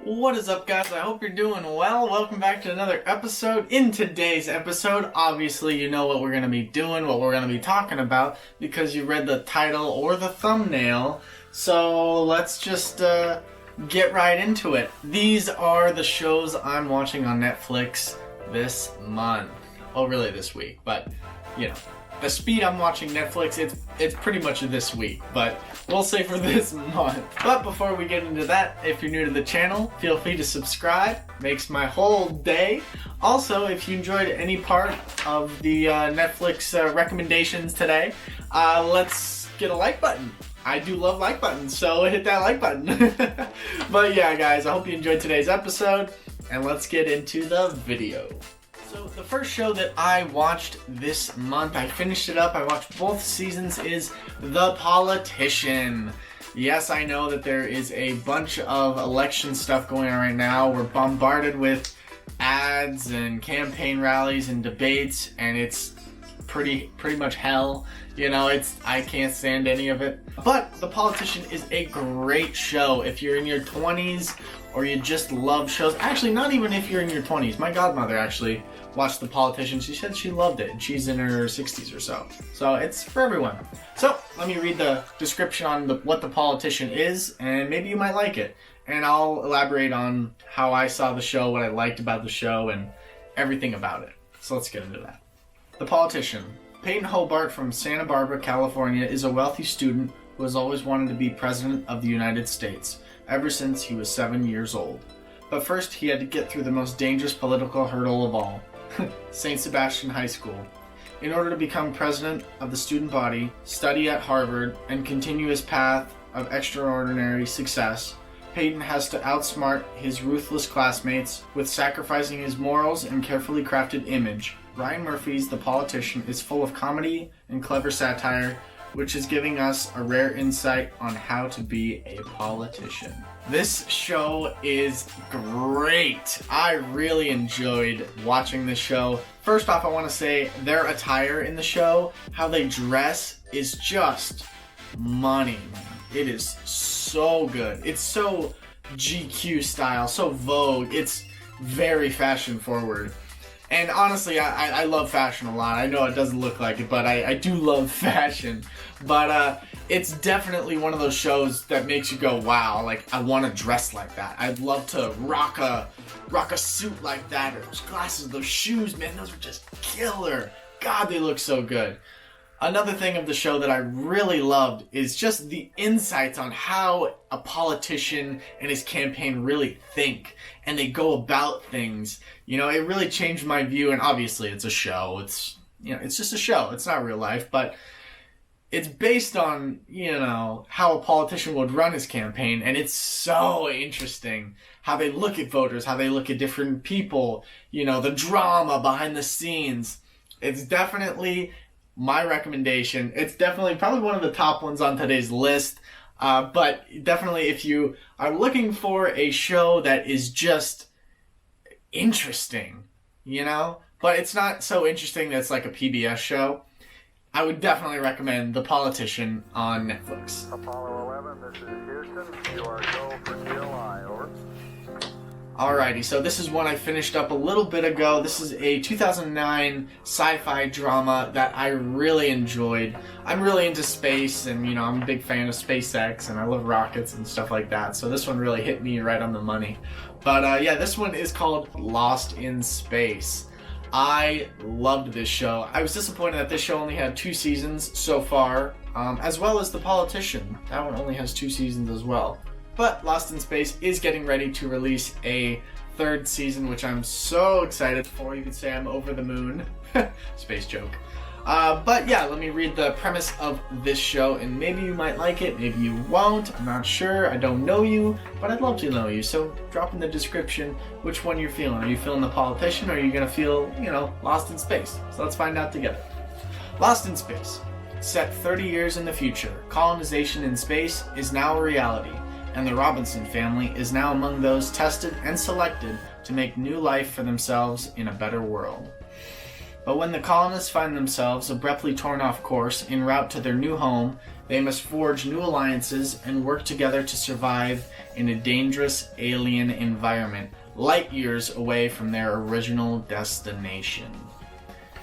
What is up, guys? I hope you're doing well. Welcome back to another episode. In today's episode, obviously you know what we're going to be doing, what we're going to be talking about, because you read the title or the thumbnail. So let's just get right into it. These are the shows I'm watching on Netflix this month. Oh, really this week, but you know. The speed I'm watching Netflix, it's pretty much this week, but we'll say for this month. But before we get into that, if you're new to the channel, feel free to subscribe. Makes my whole day. Also, if you enjoyed any part of the Netflix recommendations today, let's get a like button. I do love like buttons, so hit that like button. But yeah, guys, I hope you enjoyed today's episode, and let's get into the video. So the first show that I watched this month, I finished it up, I watched both seasons, is The Politician. Yes, I know that there is a bunch of election stuff going on right now. We're bombarded with ads and campaign rallies and debates, and it's pretty much hell. You know, I can't stand any of it. But The Politician is a great show if you're in your 20s or you just love shows. Actually, not even if you're in your 20s. My godmother actually watched The Politician. She said she loved it, and she's in her 60s or so. So it's for everyone. So let me read the description on what The Politician is, and maybe you might like it. And I'll elaborate on how I saw the show, what I liked about the show, and everything about it. So let's get into that. The Politician. Peyton Hobart from Santa Barbara, California, is a wealthy student who has always wanted to be president of the United States, ever since he was 7 years old. But first, he had to get through the most dangerous political hurdle of all, St. Sebastian High School. In order to become president of the student body, study at Harvard, and continue his path of extraordinary success, Peyton has to outsmart his ruthless classmates with sacrificing his morals and carefully crafted image. Ryan Murphy's The Politician is full of comedy and clever satire, which is giving us a rare insight on how to be a politician. This show is great. I really enjoyed watching this show. First off, I want to say their attire in the show, how they dress, is just money. It is so good. It's so GQ style, so Vogue. It's very fashion forward. And honestly, I love fashion a lot. I know it doesn't look like it, but I do love fashion. But it's definitely one of those shows that makes you go, wow, like I want to dress like that. I'd love to rock a suit like that, or those glasses, those shoes, man, those are just killer. God, they look so good. Another thing of the show that I really loved is just the insights on how a politician and his campaign really think and they go about things. You know, it really changed my view, and obviously it's a show. It's just a show. It's not real life, but it's based on, how a politician would run his campaign, and it's so interesting how they look at voters, how they look at different people, the drama behind the scenes. It's definitely my recommendation. It's definitely probably one of the top ones on today's list. But definitely if you are looking for a show that is just interesting, but it's not so interesting that it's like a PBS show, I would definitely recommend The Politician on Netflix. Apollo 11, this is Houston. You are go for TLI, over. Alrighty, so this is one I finished up a little bit ago. This is a 2009 sci-fi drama that I really enjoyed. I'm really into space, and I'm a big fan of SpaceX, and I love rockets and stuff like that. So this one really hit me right on the money. But yeah, this one is called Lost in Space. I loved this show. I was disappointed that this show only had 2 seasons so far, as well as The Politician. That one only has 2 seasons as well. But Lost in Space is getting ready to release a 3rd season, which I'm so excited for. You could say I'm over the moon. Space joke. But yeah, let me read the premise of this show, and maybe you might like it, maybe you won't. I'm not sure. I don't know you, but I'd love to know you. So drop in the description which one you're feeling. Are you feeling The Politician, or are you going to feel, Lost in Space? So let's find out together. Lost in Space. Set 30 years in the future, colonization in space is now a reality, and the Robinson family is now among those tested and selected to make new life for themselves in a better world. But when the colonists find themselves abruptly torn off course en route to their new home, They must forge new alliances and work together to survive in a dangerous alien environment, light years away from their original destination.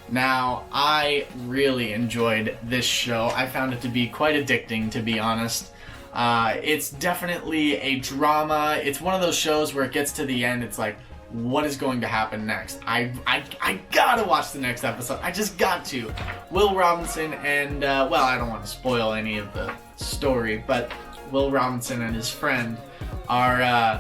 Now, I really enjoyed this show. I found it to be quite addicting, to be honest. It's definitely a drama. It's one of those shows where it gets to the end, it's like, what is going to happen next? I gotta watch the next episode. I just got to. Will Robinson and, well, I don't want to spoil any of the story, but Will Robinson and his friend are,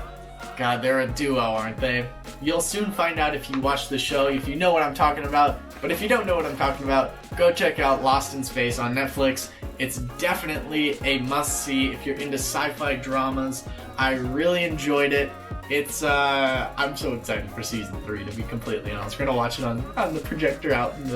God, they're a duo, aren't they? You'll soon find out if you watch the show, if you know what I'm talking about. But if you don't know what I'm talking about, go check out Lost in Space on Netflix. It's definitely a must-see if you're into sci-fi dramas. I really enjoyed it. It's, I'm so excited for season 3, to be completely honest. We're gonna watch it on the projector out in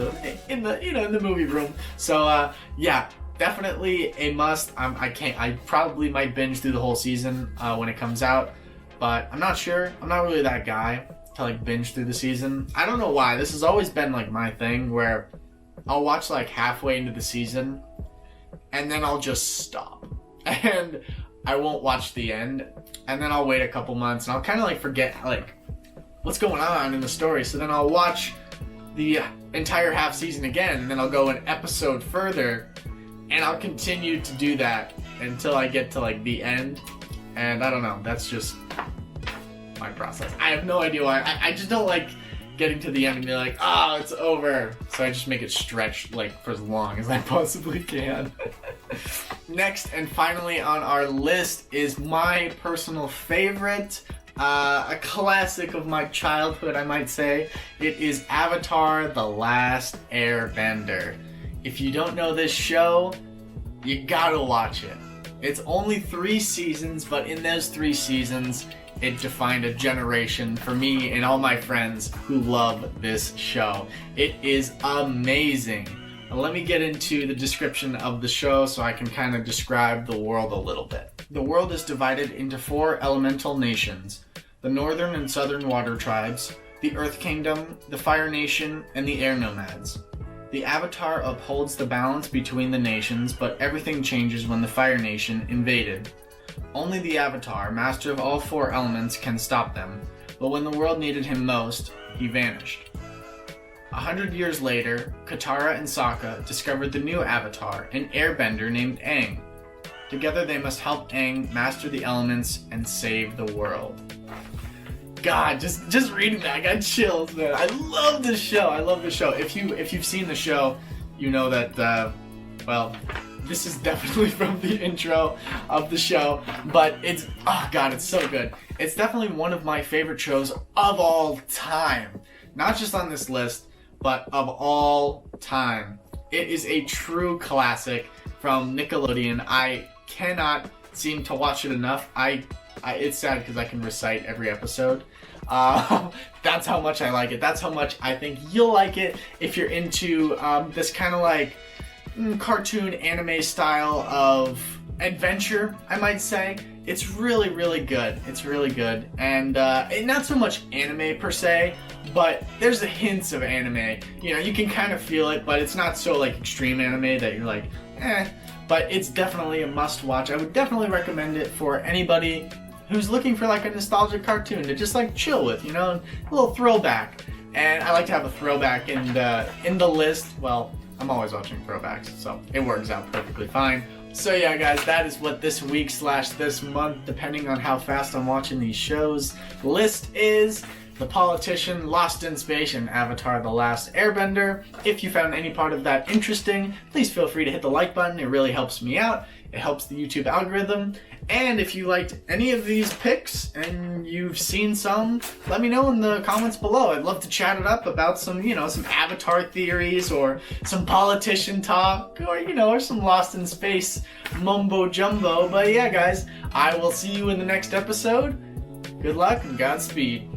the movie room. So, yeah, definitely a must. I probably might binge through the whole season, when it comes out, but I'm not sure. I'm not really that guy to, like, binge through the season. I don't know why. This has always been, like, my thing where I'll watch, like, halfway into the season, and then I'll just stop. And I won't watch the end, and then I'll wait a couple months, and I'll kind of like forget like what's going on in the story. So then I'll watch the entire half season again, and then I'll go an episode further, and I'll continue to do that until I get to like the end. And I don't know, that's just my process. I have no idea why. I just don't like getting to the end and be like, oh, it's over. So I just make it stretch like for as long as I possibly can. Next and finally on our list is my personal favorite, a classic of my childhood, I might say. It is Avatar: The Last Airbender. If you don't know this show, you gotta watch it. It's only 3 seasons, but in those 3 seasons, it defined a generation for me and all my friends who love this show. It is amazing. Now let me get into the description of the show so I can kind of describe the world a little bit. The world is divided into 4 elemental nations: the Northern and Southern Water Tribes, the Earth Kingdom, the Fire Nation, and the Air Nomads. The Avatar upholds the balance between the nations, but everything changes when the Fire Nation invaded. Only the Avatar, master of all 4 elements, can stop them, but when the world needed him most, he vanished. 100 years later, Katara and Sokka discovered the new Avatar, an airbender named Aang. Together they must help Aang master the elements and save the world. God, just reading that, I got chills, man. I love this show. I love this show. If you've seen the show, you know that, well, this is definitely from the intro of the show, but it's, oh God, it's so good. It's definitely one of my favorite shows of all time. Not just on this list, but of all time. It is a true classic from Nickelodeon. I cannot seem to watch it enough. It's sad because I can recite every episode. That's how much I like it. That's how much I think you'll like it if you're into this kind of like cartoon anime style of adventure, I might say. It's really, really good. It's really good. And not so much anime per se, but there's the hints of anime. You know, you can kind of feel it, but it's not so like extreme anime that you're like, eh. But it's definitely a must watch. I would definitely recommend it for anybody who's looking for like a nostalgic cartoon to just like chill with, you know, a little throwback. And I like to have a throwback in the list. Well, I'm always watching throwbacks, so it works out perfectly fine. So yeah, guys, that is what this week / this month, depending on how fast I'm watching these shows, list is: The Politician, Lost in Space, and Avatar: The Last Airbender. If you found any part of that interesting, please feel free to hit the like button. It really helps me out. It helps the YouTube algorithm. And if you liked any of these picks and you've seen some, let me know in the comments below. I'd love to chat it up about some, you know, some Avatar theories or some politician talk or, you know, or some Lost in Space mumbo jumbo. But yeah, guys, I will see you in the next episode. Good luck and Godspeed.